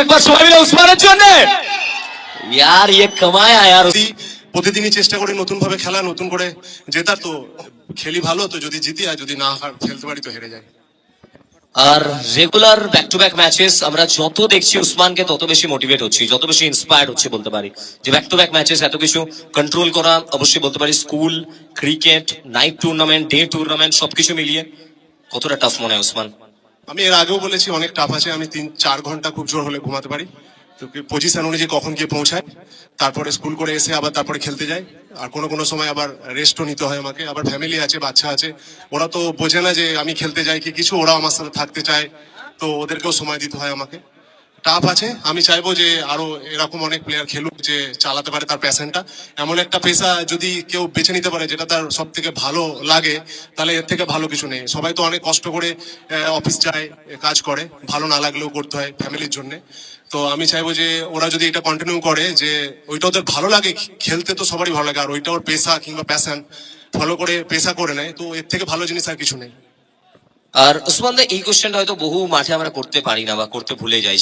একবার সবাই মিলে উসমানের জন্য यार ये कमाया यार। প্রতিদিনই চেষ্টা করি নতুন ভাবে খেলা, নতুন করে জেতার। তো খেলি ভালো, তো যদি জিতি আর যদি না খেলতে পারি তো হেরে যাই। আর regular back to back matches আমরা যত দেখছি উসমানকে তত বেশি মোটিভেট হচ্ছি, যত বেশি ইন্সপায়ার্ড হচ্ছে বলতে পারি। যে ব্যাক টু ব্যাক ম্যাচেস এত কিছু কন্ট্রোল করা, অবশ্যই বলতে পারি school, cricket, night tournament, day tournament সবকিছু মিলিয়ে কতটা টাফ মনে হয় উসমান? আমি এর আগেও বলেছি অনেক টাফ আছে। আমি 3-4 ঘন্টা খুব জোর হলে ঘুমাতে পারি, তো পজিশন অনুযায়ী কখন গিয়ে পৌঁছায়, তারপরে স্কুল করে এসে আবার তারপরে খেলতে যাই। আর কোনো কোনো সময় আবার রেস্টও নিতে হয় আমাকে। আবার ফ্যামিলি আছে, বাচ্চা আছে, ওরা তো বোঝে না যে আমি খেলতে যাই কি কিছু, ওরাও আমার সাথে থাকতে চায়, তো ওদেরকেও সময় দিতে হয় আমাকে। টাফ আছে। আমি চাইবো যে আরো এরকম অনেক প্লেয়ার খেলুক, যে চালাতে পারে তার প্যাশনটা। এমন একটা পেশা যদি কেউ বেছে নিতে পারে যেটা তার সব থেকে ভালো লাগে, তাহলে এর থেকে ভালো কিছু নেই। সবাই তো অনেক কষ্ট করে অফিস যায়, কাজ করে, ভালো না লাগলেও করতে হয় ফ্যামিলির জন্য। তো আমি চাইবো যে ওরা যদি এটা কন্টিনিউ করে, যে ওইটা ওদের ভালো লাগে, খেলতে তো সবারই ভালো লাগে, আর ওইটা ওর পেশা কিংবা প্যাশন ফলো করে পেশা করে নেয়, তো এর থেকে ভালো জিনিস আর কিছু নেই। আর উসমান দা, এই কোশ্চেনটা হয়তো বহু মাঠে আমরা করতে পারি না বা করতে ভুলে যাই,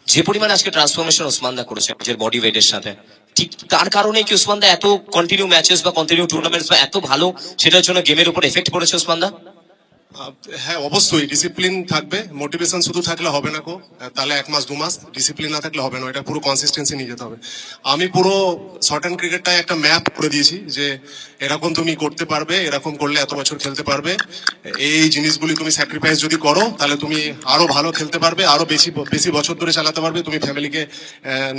যে পরিমাণে আজকে ট্রান্সফরমেশন উসমান দা করেছে নিজের বডি ওয়েটের সাথে, ঠিক তার কারণে কি উসমান দা এত কন্টিনিউ ম্যাচেস বা কন্টিনিউ টুর্নামেন্টস বা এত ভালো, সেটার জন্য গেমের উপর এফেক্ট পড়েছে উসমান দা? হ্যাঁ, অবশ্যই ডিসিপ্লিন থাকবে। মোটিভেশন শুধু থাকলে হবে না কো, তাহলে 1 মাস 2 মাস ডিসিপ্লিন না থাকলে হবে না। এটা পুরো কনসিস্টেন্সি নিয়ে যেতে হবে। আমি পুরো শর্ট অ্যান্ড ক্রিকেটটায় একটা ম্যাপ করে দিয়েছি, যে এরকম তুমি করতে পারবে, এরকম করলে এত বছর খেলতে পারবে, এই জিনিসগুলি তুমি স্যাক্রিফাইস যদি করো তাহলে তুমি আরো ভালো খেলতে পারবে, আরো বেশি বেশি বছর ধরে চালাতে পারবে। তুমি ফ্যামিলিকে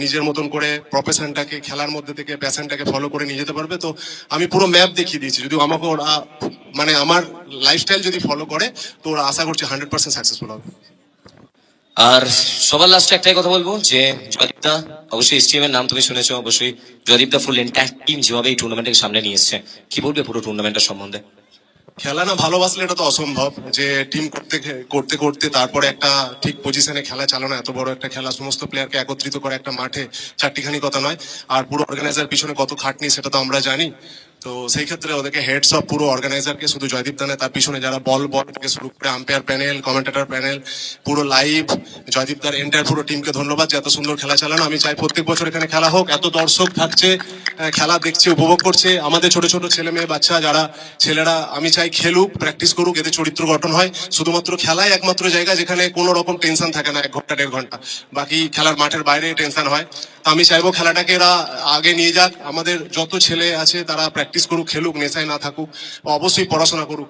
নিজের মতন করে প্রফেশনটাকে, খেলার মধ্যে থেকে প্যাশনটাকে ফলো করে নিয়ে যেতে পারবে। তো আমি পুরো ম্যাপ দেখিয়ে দিয়েছি। যদি আমাকে ওরা মানে আমার লাইফস্টাইল যদি ফলো করে, তো ওরা আশা করছি 100% সাকসেসফুল হবে। আর সবার লাস্টে একটাই কথা বলবো, যে জয়দীপ দা, অবশ্যই এসটিএম এর নাম তুমি শুনেছো, অবশ্যই জয়দীপ দা ফুল এন্টায়ার টিম যেভাবে এই টুর্নামেন্টকে সামনে নিয়ে এসছে, কি বলবে পুরো টুর্নামেন্টের সম্বন্ধে? খেলা না ভালোবাসলে এটা তো অসম্ভব, যে টিম করতে করতে করতে তারপরে একটা ঠিক পজিশনে খেলা চালানো। এত বড় একটা খেলা, সমস্ত প্লেয়ারকে একত্রিত করে একটা মাঠে, চারটিখানি কথা নয়। আর পুরো অর্গানাইজার পিছনে কত খাটনি সেটা তো আমরা জানি। তো সেই ক্ষেত্রে ওদেরকে হেডস অফ পুরো অর্গানাইজারকে, শুধু জয়দীপ দানে, তার পিছনে যারা বল থেকে শুরু করে আম্পায়ার প্যানেল, কমেন্টেটর প্যানেল, পুরো লাইভ, জয়দীপ দার এন্টায়ার পুরো টিমকে ধন্যবাদ যে এত সুন্দর খেলা চালানো। আমি চাই প্রত্যেক বছর এখানে খেলা হোক, এত দর্শক থাকছে, খেলা দেখছে, উপভোগ করছে। আমাদের ছোট ছোট ছেলে মেয়ে বাচ্চা যারা ছেলেরা, আমি চাই খেলুক, প্র্যাকটিস করুক, এতে চরিত্র গঠন হয়। শুধুমাত্র খেলাই একমাত্র জায়গা যেখানে কোনো রকম টেনশন থাকে না 1 ঘন্টা 1.5 ঘন্টা, বাকি খেলার মাঠের বাইরে টেনশন হয়। তো আমি চাইবো খেলাটাকে এরা আগে নিয়ে যাক। আমাদের যত ছেলে আছে তারা প্র্যাকটিস করুক, খেলুক, নেশায় না থাকুক, অবশ্যই পড়াশোনা করুক।